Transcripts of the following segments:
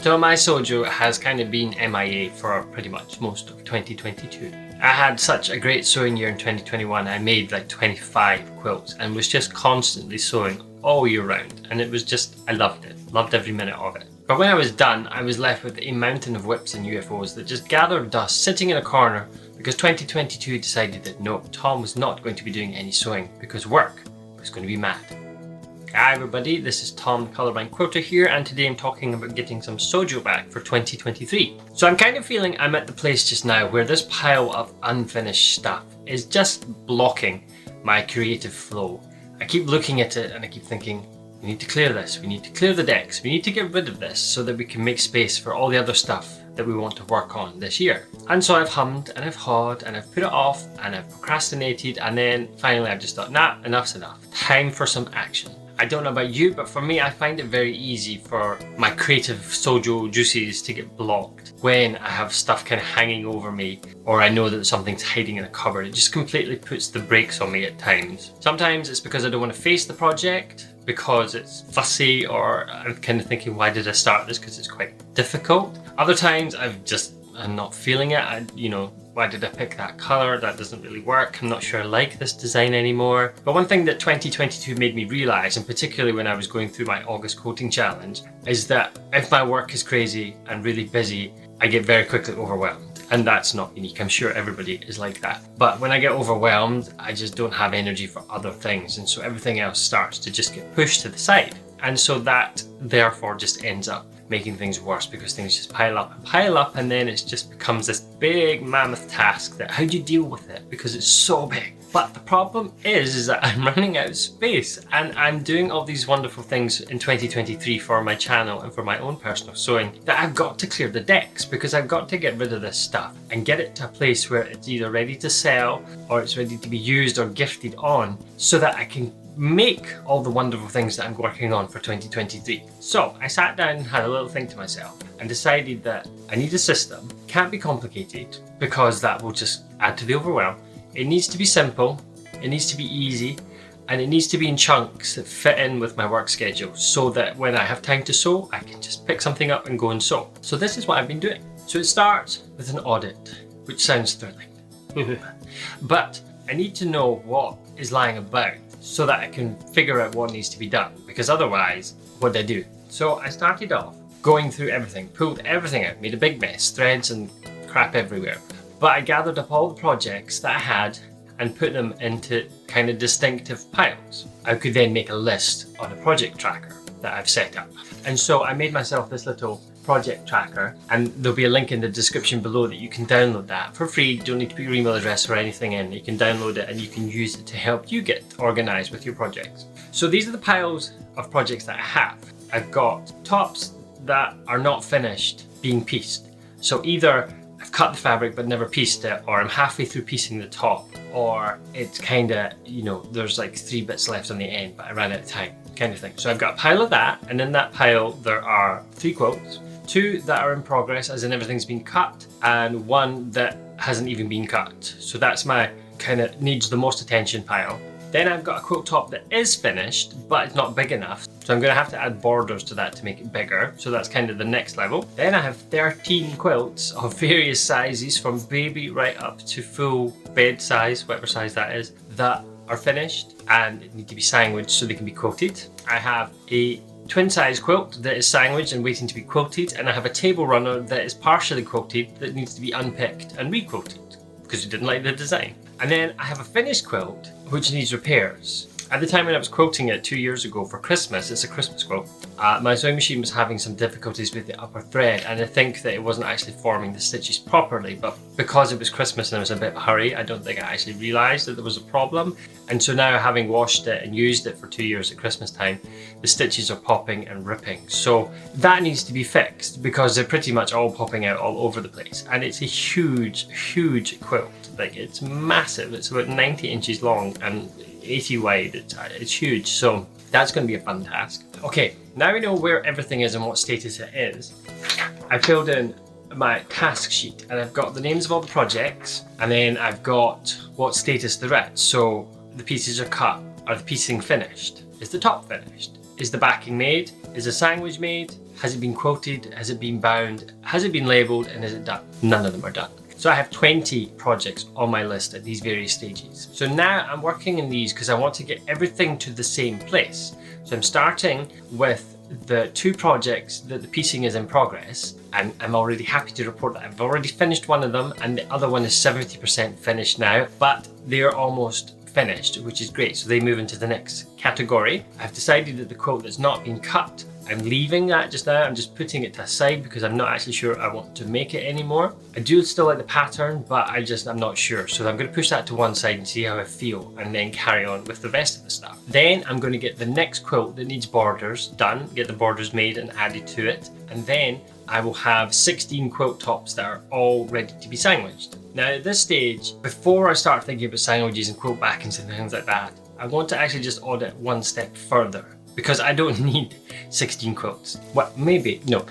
So my sewjo has kind of been MIA for pretty much most of 2022. I had such a great sewing year in 2021. I made like 25 quilts and was just constantly sewing all year round, and it was just, I loved it, loved every minute of it. But when I was done, I was left with a mountain of whips and UFOs that just gathered dust sitting in a corner because 2022 decided that no, Tom was not going to be doing any sewing because work was going to be mad. Hi everybody, this is Tom the Colourblindquilter here, and today I'm talking about getting some sewjo back for 2023. So I'm kind of feeling I'm at the place just now where this pile of unfinished stuff is just blocking my creative flow. I keep looking at it and I keep thinking, we need to clear this, we need to clear the decks, we need to get rid of this so that we can make space for all the other stuff that we want to work on this year. And so I've hummed and I've hawed and I've put it off and I've procrastinated, and then finally I've just thought, nah, enough's enough. Time for some action. I don't know about you, but for me, I find it very easy for my creative sewjo juices to get blocked when I have stuff kind of hanging over me, or I know that something's hiding in a cupboard. It just completely puts the brakes on me at times. Sometimes it's because I don't want to face the project, because it's fussy, or I'm kind of thinking, why did I start this? Because it's quite difficult. Other times I'm not feeling it. Why did I pick that colour? That doesn't really work. I'm not sure I like this design anymore. But one thing that 2022 made me realise, and particularly when I was going through my August quilting challenge, is that if my work is crazy and really busy, I get very quickly overwhelmed. And that's not unique. I'm sure everybody is like that. But when I get overwhelmed, I just don't have energy for other things. And so everything else starts to just get pushed to the side. And so that therefore just ends up making things worse, because things just pile up, and then it just becomes this big mammoth task that how do you deal with it, because it's so big. But the problem is that I'm running out of space, and I'm doing all these wonderful things in 2023 for my channel and for my own personal sewing that I've got to clear the decks, because I've got to get rid of this stuff and get it to a place where it's either ready to sell or it's ready to be used or gifted on, so that I can make all the wonderful things that I'm working on for 2023. So I sat down and had a little think to myself and decided that I need a system. Can't be complicated, because that will just add to the overwhelm. It needs to be simple, it needs to be easy, and it needs to be in chunks that fit in with my work schedule, so that when I have time to sew, I can just pick something up and go and sew. So this is what I've been doing. So it starts with an audit, which sounds thrilling. But I need to know what is lying about so that I can figure out what needs to be done, because otherwise, what do I do? So I started off going through everything, pulled everything out, made a big mess, threads and crap everywhere. But I gathered up all the projects that I had and put them into kind of distinctive piles. I could then make a list on a project tracker that I've set up. And so I made myself this little project tracker, and there'll be a link in the description below that you can download that for free. You don't need to put your email address or anything in. You can download it and you can use it to help you get organized with your projects. So these are the piles of projects that I have. I've got tops that are not finished being pieced. So either I've cut the fabric but never pieced it, or I'm halfway through piecing the top, or it's kind of, there's like 3 bits left on the end but I ran out of time, kind of thing. So I've got a pile of that, and in that pile there are 3 quilts, 2 that are in progress, as in everything's been cut, and 1 that hasn't even been cut. So that's my kind of needs the most attention pile. Then I've got a quilt top that is finished, but it's not big enough. So I'm going to have to add borders to that to make it bigger. So that's kind of the next level. Then I have 13 quilts of various sizes, from baby right up to full bed size, whatever size that is, that are finished and need to be sandwiched so they can be quilted. I have a twin size quilt that is sandwiched and waiting to be quilted, and I have a table runner that is partially quilted that needs to be unpicked and re-quilted because we didn't like the design. And then I have a finished quilt which needs repairs. At the time when I was quilting it 2 years ago for Christmas, it's a Christmas quilt, my sewing machine was having some difficulties with the upper thread, and I think that it wasn't actually forming the stitches properly, but because it was Christmas and I was in a bit of a hurry, I don't think I actually realised that there was a problem. And so now, having washed it and used it for 2 years at Christmas time, the stitches are popping and ripping. So that needs to be fixed, because they're pretty much all popping out all over the place. And it's a huge quilt. Like, it's massive. It's about 90 inches long and 80 wide. It's huge. So that's going to be a fun task. Okay, now we know where everything is and what status it is. I filled in my task sheet, and I've got the names of all the projects, and then I've got what status they're at. So the pieces are cut. Are the piecing finished? Is the top finished? Is the backing made? Is a sandwich made? Has it been quilted? Has it been bound? Has it been labelled? And is it done? None of them are done. So I have 20 projects on my list at these various stages. So now I'm working in these because I want to get everything to the same place. So I'm starting with the 2 projects that the piecing is in progress, and I'm already happy to report that I've already finished one of them and the other one is 70% finished now, but they're almost finished, which is great. So they move into the next category. I've decided that the quilt that's not been cut, I'm leaving that just now. I'm just putting it to the side because I'm not actually sure I want to make it anymore. I do still like the pattern, but I'm not sure. So I'm going to push that to one side and see how I feel, and then carry on with the rest of the stuff. Then I'm going to get the next quilt that needs borders done, get the borders made and added to it. And then I will have 16 quilt tops that are all ready to be sandwiched. Now at this stage, before I start thinking about sandwiches and quilt backings and things like that, I want to actually just audit one step further, because I don't need 16 quilts. Well, maybe, no.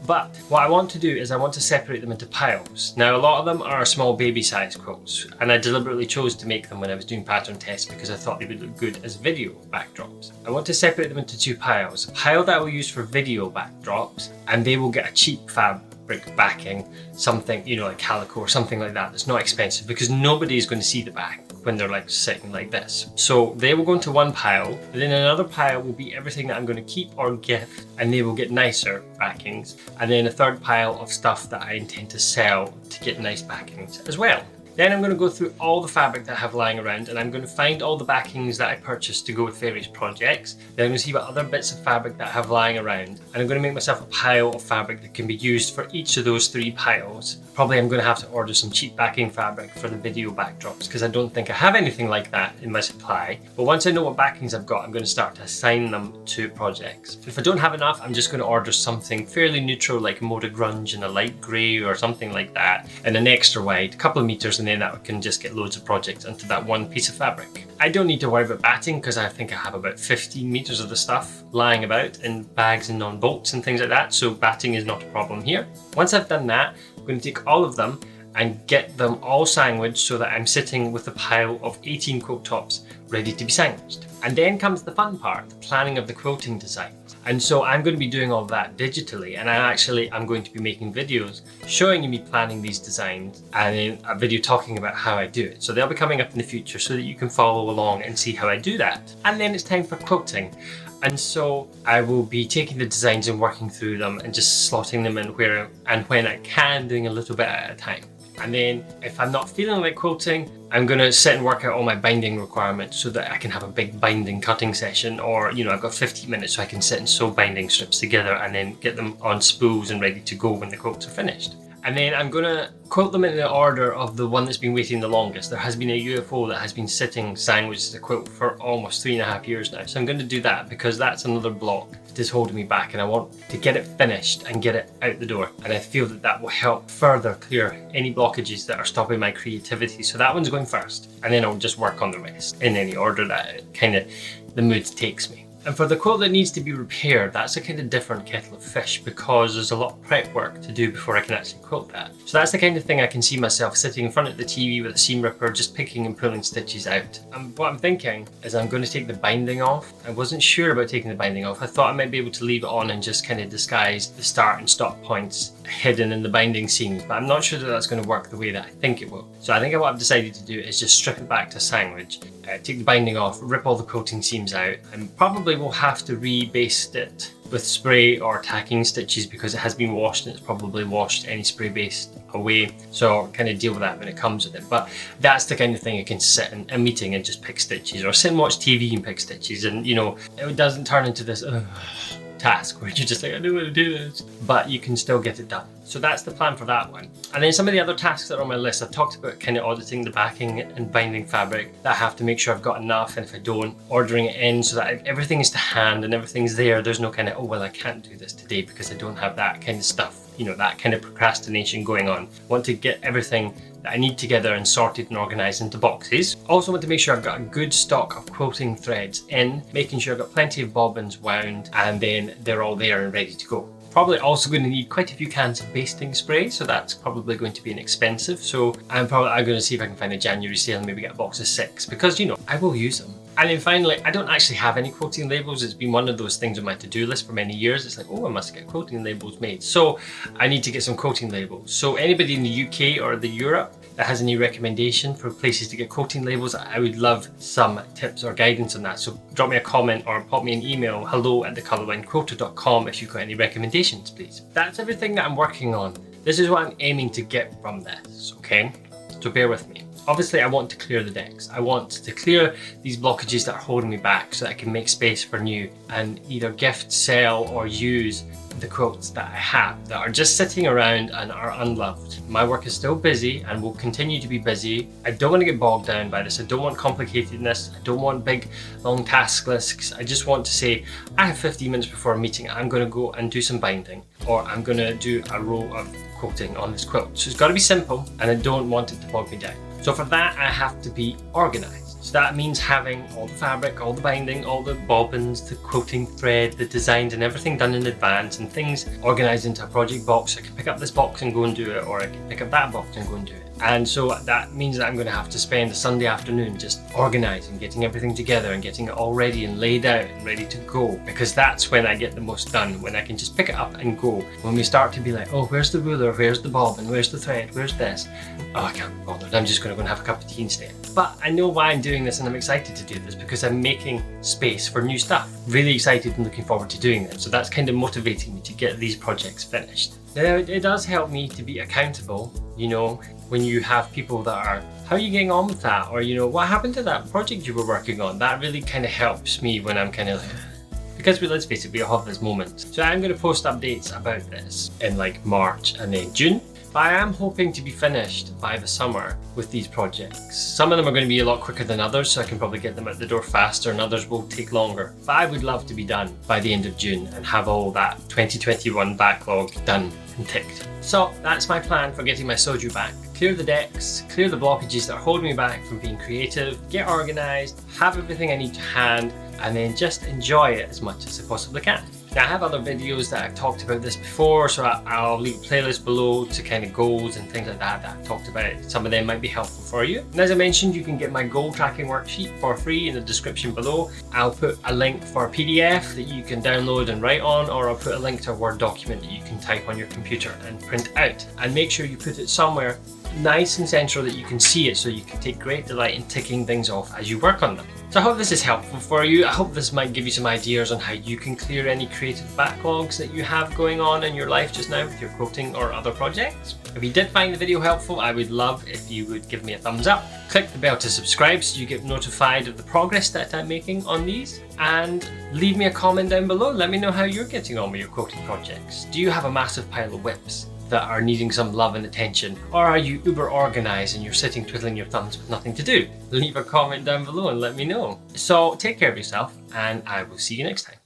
But what I want to do is I want to separate them into piles. Now a lot of them are small baby size quilts, and I deliberately chose to make them when I was doing pattern tests because I thought they would look good as video backdrops. I want to separate them into 2 piles. A pile that I will use for video backdrops, and they will get a cheap fabric backing, something, like calico or something like that that's not expensive, because nobody is going to see the back when they're like sitting like this. So they will go into one pile, and then another pile will be everything that I'm going to keep or gift, and they will get nicer backings. And then a third pile of stuff that I intend to sell to get nice backings as well. Then I'm going to go through all the fabric that I have lying around, and I'm going to find all the backings that I purchased to go with various projects. Then I'm going to see what other bits of fabric that I have lying around, and I'm going to make myself a pile of fabric that can be used for each of those 3 piles. Probably I'm going to have to order some cheap backing fabric for the video backdrops, because I don't think I have anything like that in my supply. But once I know what backings I've got, I'm going to start to assign them to projects. If I don't have enough, I'm just going to order something fairly neutral, like Moda Grunge in a light grey or something like that, and an extra wide, a couple of meters, and then that can just get loads of projects into that one piece of fabric. I don't need to worry about batting because I think I have about 15 meters of the stuff lying about in bags and on bolts and things like that, so batting is not a problem here. Once I've done that, I'm going to take all of them and get them all sandwiched so that I'm sitting with a pile of 18 quilt tops ready to be sandwiched. And then comes the fun part, the planning of the quilting design. And so I'm going to be doing all of that digitally, and I'm going to be making videos showing you me planning these designs, and then a video talking about how I do it. So they'll be coming up in the future so that you can follow along and see how I do that. And then it's time for quilting. And so I will be taking the designs and working through them and just slotting them in where and when I can, doing a little bit at a time. And then if I'm not feeling like quilting, I'm going to sit and work out all my binding requirements so that I can have a big binding cutting session, or I've got 15 minutes so I can sit and sew binding strips together and then get them on spools and ready to go when the quilts are finished. And then I'm going to quilt them in the order of the one that's been waiting the longest. There has been a UFO that has been sitting sandwiched as a quilt for almost 3.5 years now. So I'm going to do that because that's another block that is holding me back, and I want to get it finished and get it out the door. And I feel that that will help further clear any blockages that are stopping my creativity. So that one's going first, and then I'll just work on the rest in any order that the mood takes me. And for the quilt that needs to be repaired, that's a kind of different kettle of fish because there's a lot of prep work to do before I can actually quilt that. So that's the kind of thing I can see myself sitting in front of the TV with a seam ripper, just picking and pulling stitches out. And what I'm thinking is I'm going to take the binding off. I wasn't sure about taking the binding off. I thought I might be able to leave it on and just kind of disguise the start and stop points hidden in the binding seams, but I'm not sure that that's going to work the way that I think it will. So I think what I've decided to do is just strip it back to sandwich, take the binding off, rip all the quilting seams out, and probably will have to rebaste it with spray or tacking stitches because it has been washed and it's probably washed any spray base away. So I'll kind of deal with that when it comes with it. But that's the kind of thing I can sit in a meeting and just pick stitches, or sit and watch TV and pick stitches, and it doesn't turn into this task where you're just like, I don't want to do this, but you can still get it done. So that's the plan for that one. And then some of the other tasks that are on my list, I've talked about kind of auditing the backing and binding fabric, that I have to make sure I've got enough, and if I don't, ordering it in so that everything is to hand and everything's there. There's no kind of, oh well, I can't do this today because I don't have that kind of stuff, that kind of procrastination going on. I want to get everything that I need together and sorted and organised into boxes. Also want to make sure I've got a good stock of quilting threads in, making sure I've got plenty of bobbins wound, and then they're all there and ready to go. Probably also going to need quite a few cans of basting spray, so that's probably going to be inexpensive. So I'm going to see if I can find a January sale and maybe get a box of 6, because I will use them. And then finally, I don't actually have any quilting labels. It's been one of those things on my to-do list for many years. It's like, oh, I must get quilting labels made. So I need to get some quilting labels. So anybody in the UK or the Europe that has any recommendation for places to get quilting labels, I would love some tips or guidance on that. So drop me a comment or pop me an email, hello@thecolourblindquilter.com, if you've got any recommendations, please. That's everything that I'm working on. This is what I'm aiming to get from this, okay? So bear with me. Obviously, I want to clear the decks. I want to clear these blockages that are holding me back so that I can make space for new and either gift, sell, or use the quilts that I have that are just sitting around and are unloved. My work is still busy and will continue to be busy. I don't want to get bogged down by this. I don't want complicatedness. I don't want big, long task lists. I just want to say, I have 15 minutes before a meeting. I'm going to go and do some binding, or I'm going to do a row of quilting on this quilt. So it's got to be simple, and I don't want it to bog me down. So for that, I have to be organized. So that means having all the fabric, all the binding, all the bobbins, the quilting thread, the designs and everything done in advance, and things organized into a project box. I can pick up this box and go and do it, or I can pick up that box and go and do it. And so that means that I'm going to have to spend a Sunday afternoon just organising, getting everything together and getting it all ready and laid out and ready to go, because that's when I get the most done, when I can just pick it up and go. When we start to be like, oh, where's the ruler, where's the bobbin, where's the thread, where's this? Oh, I can't be bothered, I'm just going to go and have a cup of tea instead. But I know why I'm doing this, and I'm excited to do this because I'm making space for new stuff. Really excited and looking forward to doing them. So that's kind of motivating me to get these projects finished. Now, it does help me to be accountable, you know, when you have people that are, how are you getting on with that? Or, you know, what happened to that project you were working on? That really kind of helps me when I'm kind of like, because let's face it, we all have this moment. So I'm going to post updates about this in like March and then June. But I am hoping to be finished by the summer with these projects. Some of them are going to be a lot quicker than others, so I can probably get them out the door faster, and others will take longer. But I would love to be done by the end of June and have all that 2021 backlog done and ticked. So that's my plan for getting my sewjo back. Clear the decks, clear the blockages that are holding me back from being creative, get organised, have everything I need to hand, and then just enjoy it as much as I possibly can. Now, I have other videos that I've talked about this before, so I'll leave a playlist below to kind of goals and things like that that I've talked about. Some of them might be helpful for you. And as I mentioned, you can get my goal tracking worksheet for free in the description below. I'll put a link for a PDF that you can download and write on, or I'll put a link to a Word document that you can type on your computer and print out. And make sure you put it somewhere nice and central that you can see it, so you can take great delight in ticking things off as you work on them. So I hope this is helpful for you. I hope this might give you some ideas on how you can clear any creative backlogs that you have going on in your life just now with your quilting or other projects. If you did find the video helpful, I would love if you would give me a thumbs up. Click the bell to subscribe so you get notified of the progress that I'm making on these, and leave me a comment down below. Let me know how you're getting on with your quilting projects. Do you have a massive pile of whips that are needing some love and attention? Or are you uber organized and you're sitting twiddling your thumbs with nothing to do? Leave a comment down below and let me know. So take care of yourself, and I will see you next time.